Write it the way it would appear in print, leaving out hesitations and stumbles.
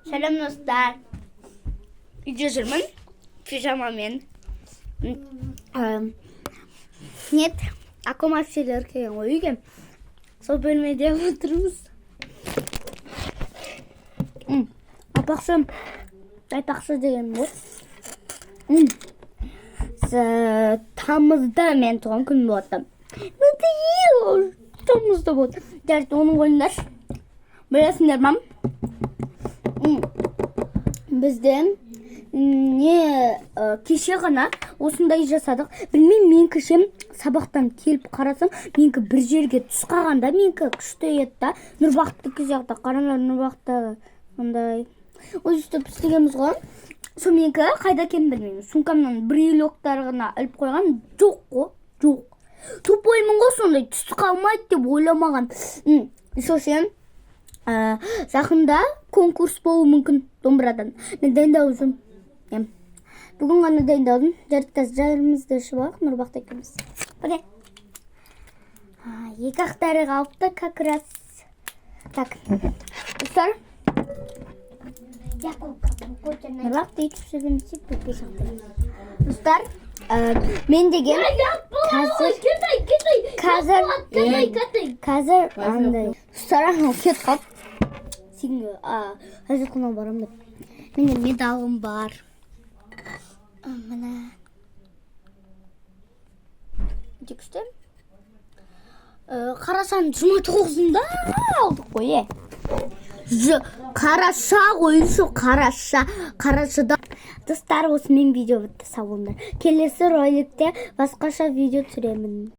Selam dostlar. Үйде жүрмін пижамамен. Нет, аком әпшелер келген ғой үйге. Сол бөлмеде отырмыз. Айтпақшы деген ғой. Тамызда мен туған күн болды. Тамызда болды. Дәрт оның ойындар. Білесіңдер ма? Бізден кеше ғана осындай жасадық. Білмеймін, мен кеше сабақтан келіп қарасам, менікі бір жерге түс қағанда, менікі күшті еді. Нұрбақтікі сияқты, қараңдар, Нұрбақты ондай. Ой, үстіп істегенбіз ғой. Сол менікі қайда екенін білмеймін. Сумкамнан бір елоқтарына іліп қойған жоқ қой, жоқ. Тупоймын ғой, сондай түс қалмайды деп ойламаған. Сосын жақында конкурс болуы мүмкін домбырадан. Мен дайындалып жүрмін. Бүгін ғана дайындалдым. Жарымызды шыбақ, Нұрбақта екенбіз. Бұне. Екі ақтары қалыпты, как раз. Так, достар. Нұрбақта етіп жүргенде бүкпей шақтырым. Достар, мен деген қазір андай. Достар, кет қап. Сенгі әзір құнау барам деп. Менде медалым бар. Мына. Өте күшті. Қарашаның 29-ында алдық қой, Қараша ғой, қарашада. Достар, осымен видео бітті, сау болыңдар. Келесі роликте басқаша видео түсіремін.